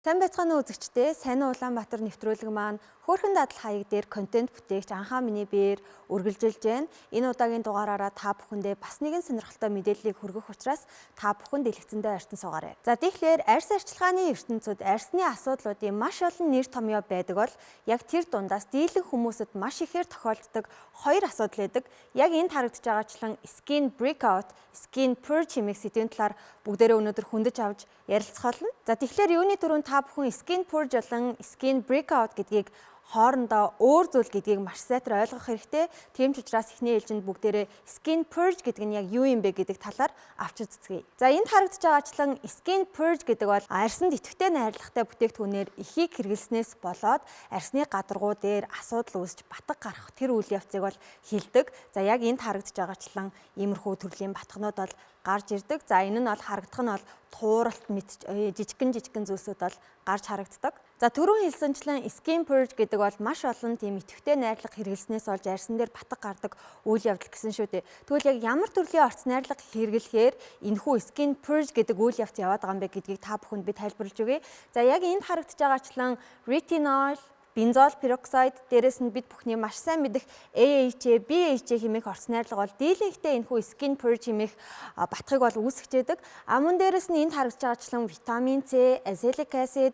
Сайн байцгаана уу үзэгчдээ. Сайн Улаанбаатар нэвтрүүлэг маань хөөрхөн дадал хаяг дээр контент бүтээгч Анхаа миний биеэр үргэлжилж байна. Энэ удаагийн дугаараараа та бүхэндээ бас нэгэн сонирхолтой мэдээллийг хүргэх учраас та бүхэн дэлгэцэндээ ойртон суугаарай. За тэгэхээр арьс арчилгааны ертөнцид арьсны асуудлуудын маш олон нэр томьёо байдаг бол яг тэр дундаас дийлэн хүмүүсэд маш ихээр тохиолддог хоёр асуудал байдаг. Яг энд харагдаж байгаачлан skin breakout, skin purge хэмээх сэдвийн талаар бүгдээрээ өнөөдөр хүндэж авч ярилцах болно. За тэгэхээр юуны түрүүнд та бүхэн skin purge болон skin breakout гэдгийг хоорондоо өөр зүйл гэдгийг маш сайтар ойлгох хэрэгтэй. Тийм ч учраас эхний ээлжинд бүгдээрээ skin purge гэдэг нь яг юу юм бэ гэдэг талаар авч үзцгээе. За энд харагдаж байгаачлан skin purge гэдэг бол арьсанд идэвхтэй найрлагатай бүтээгдэхүүнээр ихийг хэрэглэснээс болоод арьсны гадаргуу дээр асуудал үүсч батг гарах тэр үйл явцыг бол хилдэг. За яг энд харагдаж байгаачлан иймэрхүү төрлийн батгнууд бол гарч ирдэг. За энэ нь бол харагдах нь бол тууралт жижигхэн зүйлсүүд бол гарч харагддаг. За түрүүн хэлсэнчлэн skin purge гэдэг бол маш олон тийм идэвхтэй найрлага хэрэглэснээс болж арьсан дээр батг гардаг үйл явдал гэсэн шүү дээ. Тэгвэл яг ямар төрлийн орц найрлага хэрэглэхээр энэхүү skin purge гэдэг үйл явц яваад байгаа юм бэ гэдгийг та бүхэнд би тайлбарлаж өгье. За яг энд харагдаж байгаачлан retinol, бензол пероксид, дээрээс нь бид бүхний маш сайн мэдэх AHA, BHA хэмээх орц найрлага бол дийлэнхтэй энэхүү skin purge хэмээх батгыг бол үүсгэж байдаг. Мөн дээрээс нь энд харагдаж байгаачлан витамин С, azelaic acid,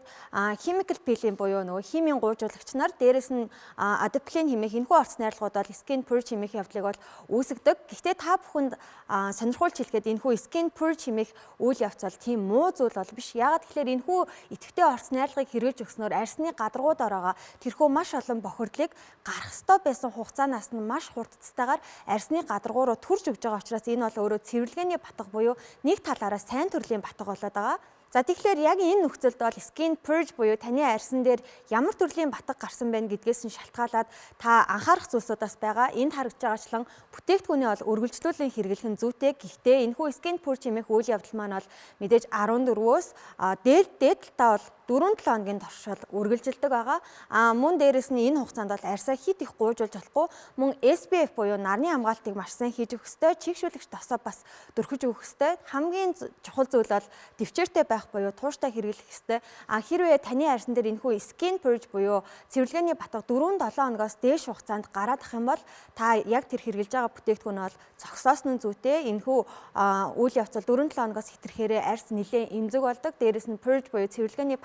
chemical peeling буюу нөгөө химийн гуйжуулагч нар, дээрээс нь adapalene хэмээх энэхүү орц найрлагууд бол skin purge хэмээх явдлыг бол үүсгдэг. Гэхдээ та бүхэнд сонирхуулж хэлэхэд энэхүү skin purge хэмээх үйл явц бол тийм муу зүйл бол биш. Яагаад гэхээр энэхүү идэвхтэй орц найрлагыг хэрэглэж өгснөөр арьсны гадаргууд ороогоо тэрхүү маш олон бохирдлыг гарах ёстой байсан хугацаанаас нь маш хурдцтайгаар арьсны гадаргуу руу төрж өгж байгаа учраас энэ бол өөрөө цэвэрлэгээний батга буюу нэг талаараа сайн төрлийн батга болоод байгаа. За тэгэхээр яг энэ нөхцөлд бол skin purge буюу таны арьсан дээр ямар төрлийн батга гарсан байна гэдгээс нь шалтгаалаад та анхаарах зүйлсүүдээс байгаа. Энд харагдж байгаачлан бүтээгдэхүүнээ бол үргэлжлүүлэн хэрэглэх нь зүйтэй. Гэхдээ энэхүү skin purge хэмээх үйл явдал маань бол мэдээж 14-өөс дээдлтаа бол 4-7 хоногийн туршид үргэлжилдэг байгаа. Мөн дээрэс нь энэ хугацаанд бол арьсаа хит их гуйжуулж болохгүй. Мөн SPF буюу нарны хамгаалтыг маш сайн хийж өгөх ёстой. Чийгшүүлэгч тосоо бас дөрхиж өгөх ёстой. Хамгийн чухал зүйл бол төвчээртэй байх буюу тууштай хэрэглэх ёстой. Хэрвээ таны арьсан дээр энэхүү skin purge буюу цэвэрлэгээний батга 4-7 хоногоос дээш хугацаанд гараад ах юм бол та яг тэр хэрэглэж байгаа бүтээгдэхүүн бол зогсоосон нь зүйтэй. Энэхүү үйл явц бол 4-7 хоногоос хэтэрхээрээ арьс нэлээд эмзэг болдог. Дээрээс нь purge буюу цэвэрлэгээний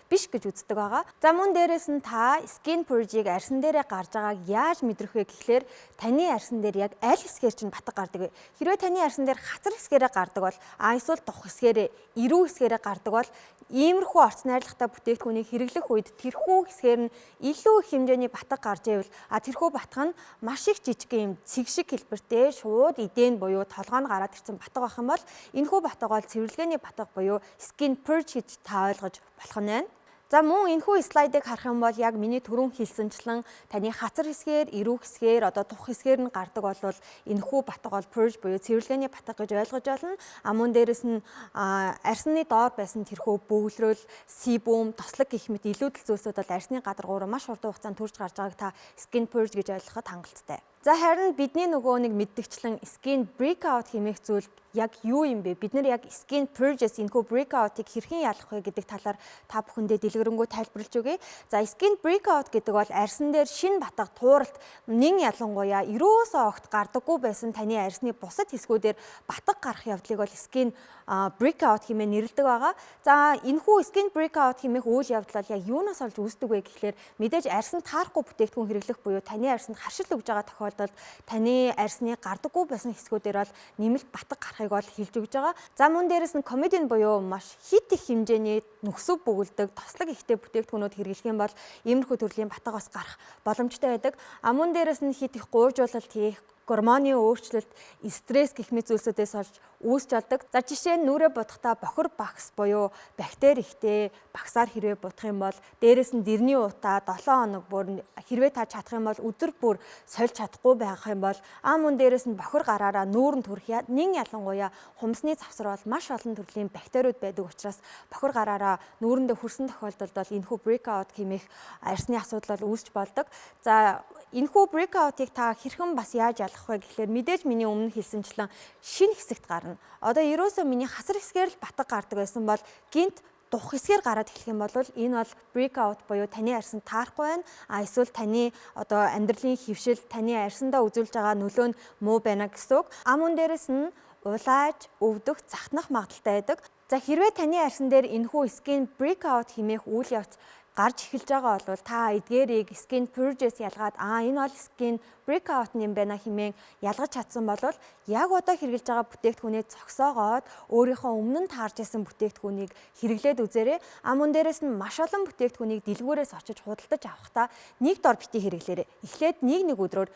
биш гэж үздэг байгаа. За мөн дээрээс нь та skin purge-ийг арьсан дээрээ гарч байгааг яаж мэдрэх вэ гэхлээр таны арьсан дээр яг аль хэсгээр чинь батг гардаг вэ? Хэрвээ таны арьсан дээр хацар хэсгээрээ гардаг бол эсвэл дух хэсгээрээ, эрүү хэсгээрээ гардаг бол иймэрхүү орц найрлагатай бүтээгдэхүүнийг хэрэглэх үед тэрхүү хэсгээр нь илүү их хэмжээний батг гарч ивэл тэрхүү батг нь маш их жижиг юм цэг шиг хэлбэртэй шууд эдэн буюу толгойн гараад ирсэн батг байх юм бол энэхүү батг бол цэвэрлэгээний батг буюу skin purge гэж та ойлгож болох нь байна. За мөн энэхүү слайдыг харах юм бол яг миний түрүүн хэлсэнчлэн таны хацар хэсгээр, эрүү хэсгээр, тух хэсгээр нь гардаг бол энэхүү батг бол purge буюу цэвэрлэгээний батг гэж ойлгож байна. Мөн дээрэс нь арьсны доор байсан тэрхүү бөглөрөл, себум, тослог гэх мэт илүүдэл зүйлсүүд бол арьсны гадаргуур маш хурдан хугацаанд төрж гарч байгааг та skin purge гэж ойлгоход хангалттай. За харин бидний нөгөө нэг мэддэгчлэн skin breakout хэмээх зүйл яг юу юм бэ? Бид нар яг skin purge-с энэхүү breakout-ыг хэрхэн ялах вэ гэдэг талаар та бүхэндээ дэлгэрэнгүй тайлбарлаж өгье. За skin breakout гэдэг бол арьсан дээр шинэ батга тууралт нэн ялангуяа ерөөсөө огт гардаггүй байсан таны арьсны бусад хэсгүүдээр батг гарах явдлыг бол skin breakout хэмээн нэрлэдэг байгаа. За энэхүү skin breakout хэмээх үйл явдал яг юунаас олж үүсдэг вэ гэхлээр мэдээж арьсанд таарахгүй бүтээгдэхүүн хэрэглэх буюу таны арьсанд харшил өгж байгаа тохиолдолд таны арьсны гардаггүй байсан хэсгүүдээр бол нэмэлт батг гарахыг бол хэлж өгж байгаа. За мөн дээрэс нь комедин буюу маш хит их хэмжээний нөхсөв бөгөлдөг тослог ихтэй бүтээгдэхүүнүүд хэрэглэх юм бол иймэрхүү төрлийн батг бас гарах боломжтой байдаг. Мөн дээрэс нь хит их гуйжуулалт хийх, гормоны өөрчлөлт, стресс гэх мэт зүйлсүүдээс олж үүсч болдог. За жишээ нь нүрээ бодохдоо бохир багс буюу бактери ихтэй багсаар хэрвээ будах юм бол дээрэс нь дэрний утаа 7 хоног бүр хэрвээ та чадах юм бол өдөр бүр сольж чадахгүй байх юм бол мөн дээрэс нь бохир гараараа нүүрэн төрөх нэн ялангуяа хумсны завсар бол маш олон төрлийн бактериуд байдаг учраас бохир гараараа нүүрэндээ хүрсэн тохиолдолд бол энэхүү breakout хэмээх арьсны асуудал бол үүсч болдог. За энэхүү breakout-ыг та хэрхэн бас яаж ялах вэ гэхлээр мэдээж миний өмнө хэлсэнчлэн шинэ хэсэгт гарна. Одоо ерөөсөө миний хасар хэсгээр л батг гардаг байсан бол гинт дух хэсгээр гараад эхлэх юм бол энэ бол breakout буюу таны арьсанд таарахгүй байна. Эсвэл таны одоо амьдралын хөвшил, таны арьсандаа үзүүлж байгаа нөлөө нь муу байна гэсэн үг. Мөн дээрэс нь улааж, өвдөх, захнах магадaltaй байдаг. За хэрвээ таны арьсан дээр энэхүү skin breakout хэмээх үйл явц гарч эхэлж байгаа бол та эдгээрийг skin purges ялгаад энэ бол skin breakout юм байна хэмээн ялгаж чадсан бол яг одоо хэрэглэж байгаа бүтээгдэхүүнээ зогсоогоод өөрийнхөө өмнө нь таарж исэн бүтээгдэхүүнийг хэрэглээд үзээрэй. Мөн дээрэс нь маш олон бүтээгдэхүүнийг дэлгүүрээс очиж худалдаж авахдаа нэг дор бити хэрэглээрэй. Эхлээд нэг өдрөөр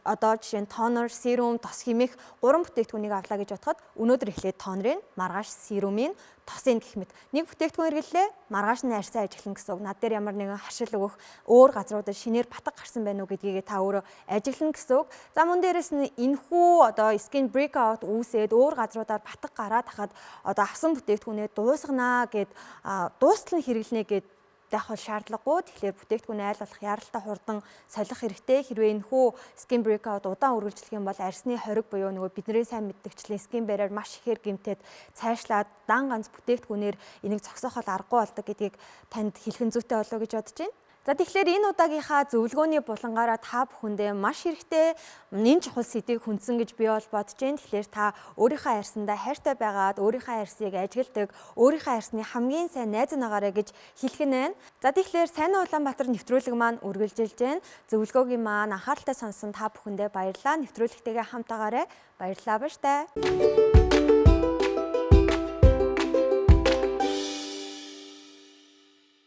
одоо жишээ нь тонер, серум, тос хэмээх 3 бүтээгдэхүүнийг авлаа гэж бодоход өнөөдөр эхлээд тонерын, маргааш серумын, тосын гэх мэт нэг бүтээгдэхүүн хэрэглээ, маргааш нь арьсаа ажиглана гэсэн үг. Над дээр ямар нэгэн харшил өгөх, өөр газруудад шинээр батга гарсан байна уу гэдгийг та өөрөө ажиглана гэсэн үг. За мөн дээрэс нь энэхүү одоо skin breakout үүсээд өөр газруудаар батга гараад хахад одоо авсан бүтээгдэхүүнээ дуусганаа гэд дуустал нь хэрэглэнэ гэд даах шаардлагагүй. Тэгэхээр бүтээгдэхүүн айл болох яралтай хурдан солих хэрэгтэй. Хэрвээ энэхүү skin breakout удаан үргэлжлэх юм бол арьсны хориг буюу нөгөө бидний сайн мэддэгчлэн skin barrier маш ихээр гэмтээд цаашлаад дан ганц бүтээгдэхүүнээр энийг зогсоохол аргагүй болдог гэдгийг танд хэлхэн зүйтэй болов гэж бодож байна. За тэгэхээр энэ удаагийнхаа зөвлөгөөний булангаараа та бүхэндээ маш хэрэгтэй энэ чухал сэдвийг хүндсэн гэж би бол бодож байна. Тэгэхээр та өөрийнхөө арьсандаа хайртай байгаад өөрийнхөө арьсыг ажигладаг, өөрийнхөө арьсны хамгийн сайн найз наагаарай гэж хэлэх нь байна. За тэгэхээр сайн Улаанбаатар нэвтрүүлэг маань үргэлжилж байна. Зөвлөгөөгийн маань анхааралтай сонсон та бүхэндээ баярлалаа. Нэвтрүүлэгтэйгээ хамтаагаарай. Баярлалаа баяртай.